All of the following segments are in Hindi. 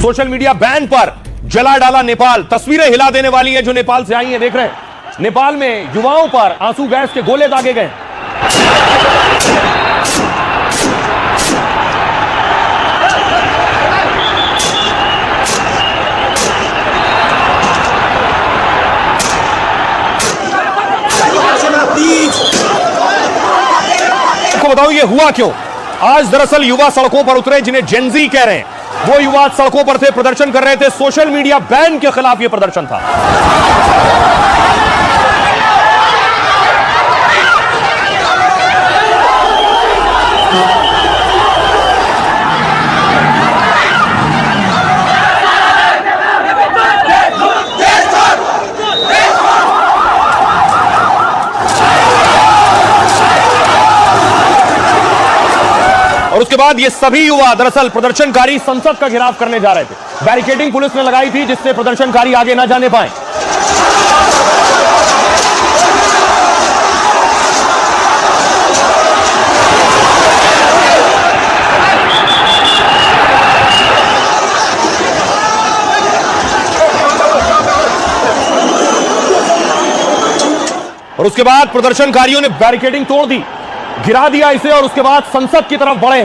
सोशल मीडिया बैन पर जला डाला नेपाल। तस्वीरें हिला देने वाली हैं जो नेपाल से आई हैं, देख रहे हैं। नेपाल में युवाओं पर आंसू गैस के गोले दागे गए। आपको बताऊं ये हुआ क्यों। आज दरअसल युवा सड़कों पर उतरे जिन्हें जेनजी कह रहे हैं। वो युवा सड़कों पर थे, प्रदर्शन कर रहे थे। सोशल मीडिया बैन के खिलाफ यह प्रदर्शन था। और उसके बाद ये सभी युवा दरअसल प्रदर्शनकारी संसद का घेराव करने जा रहे थे। बैरिकेडिंग पुलिस ने लगाई थी जिससे प्रदर्शनकारी आगे ना जाने पाए। और उसके बाद प्रदर्शनकारियों ने बैरिकेडिंग तोड़ दी, गिरा दिया इसे और उसके बाद संसद की तरफ बढ़े।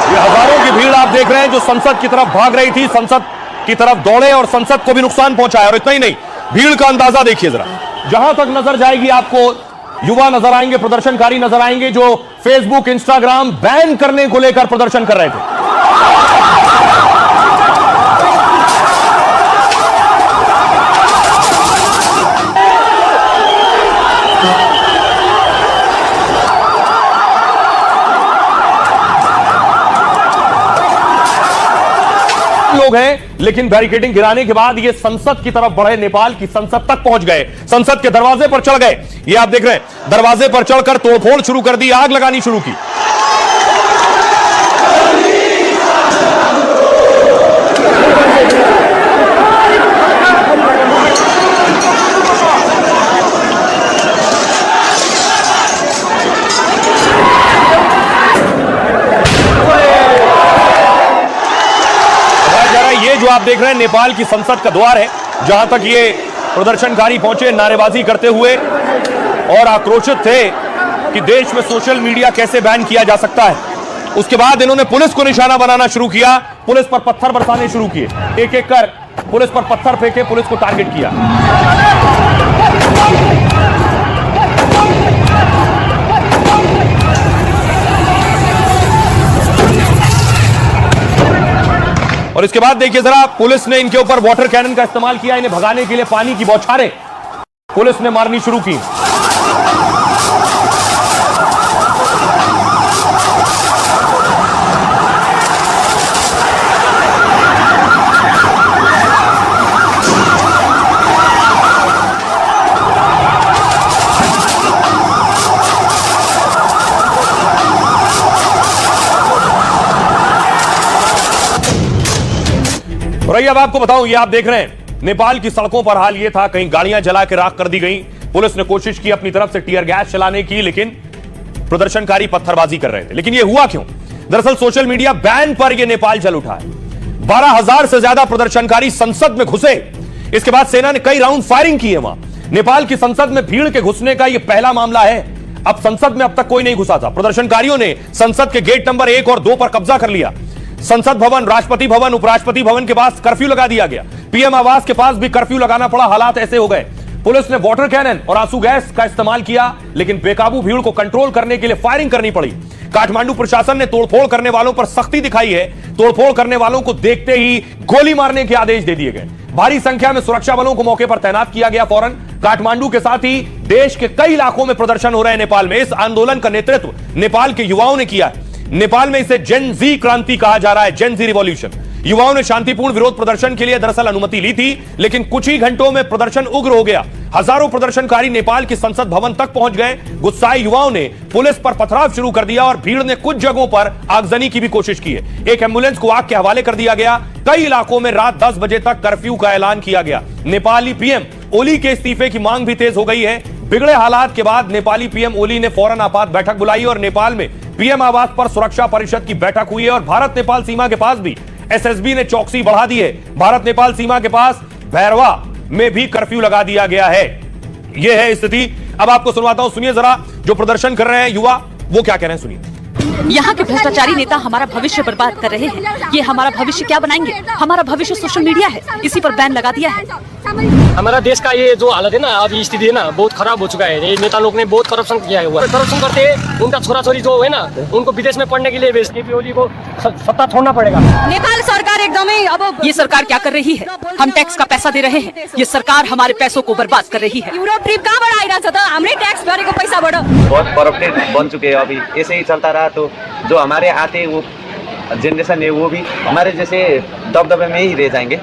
ये हजारों की भीड़ आप देख रहे हैं जो संसद की तरफ भाग रही थी, संसद की तरफ दौड़े और संसद को भी नुकसान पहुंचाया। और इतना ही नहीं, भीड़ का अंदाजा देखिए जरा। जहां तक नजर जाएगी आपको युवा नजर आएंगे, प्रदर्शनकारी नजर आएंगे जो फेसबुक, इंस्टाग्राम बैन करने को लेकर प्रदर्शन कर रहे थे। लोग हैं लेकिन बैरिकेडिंग गिराने के बाद ये संसद की तरफ बढ़े, नेपाल की संसद तक पहुंच गए, संसद के दरवाजे पर चढ़ गए। ये आप देख रहे हैं, दरवाजे पर चढ़कर तोड़फोड़ शुरू कर दी, आग लगानी शुरू की। ये जो आप देख रहे हैं नेपाल की संसद का द्वार है, जहां तक ये प्रदर्शनकारी पहुंचे नारेबाजी करते हुए और आक्रोशित थे कि देश में सोशल मीडिया कैसे बैन किया जा सकता है। उसके बाद इन्होंने पुलिस को निशाना बनाना शुरू किया, पुलिस पर पत्थर बरसाने शुरू किए, एक एक कर पुलिस पर पत्थर फेंके, पुलिस को टारगेट किया। और इसके बाद देखिए जरा, पुलिस ने इनके ऊपर वाटर कैनन का इस्तेमाल किया, इन्हें भगाने के लिए पानी की बौछारें पुलिस ने मारनी शुरू की। और अब आपको बताऊं, ये आप देख रहे हैं नेपाल की सड़कों पर हाल ये था, कहीं गाड़ियां जला के राख कर दी गई। पुलिस ने कोशिश की अपनी तरफ से टीयर गैस चलाने की, लेकिन प्रदर्शनकारी पत्थरबाजी कर रहे थे। लेकिन ये हुआ क्यों? दरअसल सोशल मीडिया बैन पर यह नेपाल जल उठा है। 12,000 से ज्यादा प्रदर्शनकारी संसद में घुसे। इसके बाद सेना ने कई राउंड फायरिंग की है वहां। नेपाल की संसद में भीड़ के घुसने का यह पहला मामला है। अब संसद में अब तक कोई नहीं घुसा था। प्रदर्शनकारियों ने संसद के गेट नंबर 1 और 2 पर कब्जा कर लिया। संसद भवन, राष्ट्रपति भवन, उपराष्ट्रपति भवन के पास कर्फ्यू लगा दिया गया। पीएम आवास के पास भी कर्फ्यू लगाना पड़ा। हालात ऐसे हो गए, पुलिस ने वाटर कैनन और आंसू गैस का इस्तेमाल किया, लेकिन बेकाबू भीड़ को कंट्रोल करने के लिए फायरिंग करनी पड़ी। काठमांडू प्रशासन ने तोड़फोड़ करने वालों पर सख्ती दिखाई है। तोड़फोड़ करने वालों को देखते ही गोली मारने के आदेश दे दिए गए। भारी संख्या में सुरक्षा बलों को मौके पर तैनात किया गया फौरन। काठमांडू के साथ ही देश के कई इलाकों में प्रदर्शन हो रहे हैं नेपाल में। इस आंदोलन का नेतृत्व नेपाल के युवाओं ने किया है। नेपाल में इसे जेन जी क्रांति कहा जा रहा है, जेन जी रिवॉल्यूशन। युवाओं ने शांतिपूर्ण विरोध प्रदर्शन के लिए दरअसल अनुमति ली थी, लेकिन कुछ ही घंटों में प्रदर्शन उग्र हो गया। हजारों प्रदर्शनकारी नेपाल की संसद भवन तक पहुंच गए। गुस्साए युवाओं ने पुलिस पर पथराव शुरू कर दिया और भीड़ ने कुछ जगहों पर आगजनी की भी कोशिश की है। एक एम्बुलेंस को आग के हवाले कर दिया गया। कई इलाकों में रात 10 बजे तक कर्फ्यू का ऐलान किया गया। नेपाली पीएम ओली के इस्तीफे की मांग भी तेज हो गई है। बिगड़े हालात के बाद नेपाली पीएम ओली ने फौरन आपात बैठक बुलाई और नेपाल में पीएम आवास पर सुरक्षा परिषद की बैठक हुई है और भारत नेपाल सीमा के पास भी एसएसबी ने चौकसी बढ़ा दी है। भारत नेपाल सीमा के पास भैरवा में भी कर्फ्यू लगा दिया गया है। यह है स्थिति। अब आपको सुनवाता हूं, सुनिए जरा जो प्रदर्शन कर रहे हैं युवा, वो क्या कह रहे हैं, सुनिए। यहाँ के भ्रष्टाचारी नेता हमारा भविष्य बर्बाद कर रहे हैं। ये हमारा भविष्य क्या बनाएंगे? हमारा भविष्य सोशल मीडिया है, इसी पर बैन लगा दिया है। हमारा देश का ये जो हालत है ना, अभी स्थिति है ना, बहुत खराब हो चुका है। ये नेता लोग ने बहुत करप्शन किया है। करप्शन करते हैं, उनका छोरा छोरी जो है ना, उनको विदेश में पढ़ने के लिए भेजते हैं। ओली को सत्ता छोड़ना पड़ेगा। नेपाल सरकार एकदमै अब ये सरकार क्या कर रही है? हम टैक्स का पैसा दे रहे हैं, ये सरकार हमारे पैसों को बर्बाद कर रही है। यूरोप ट्रिप कहाँबाट आइरहेछ त? हाम्रै टैक्स भरेको पैसाबाट। बहुत करप्टेड बन चुके हैं। अभी ऐसे ही चलता रहा तो जो हमारे आते वो जनरेशन है वो भी हमारे जैसे दबदबे में ही रह जाएंगे।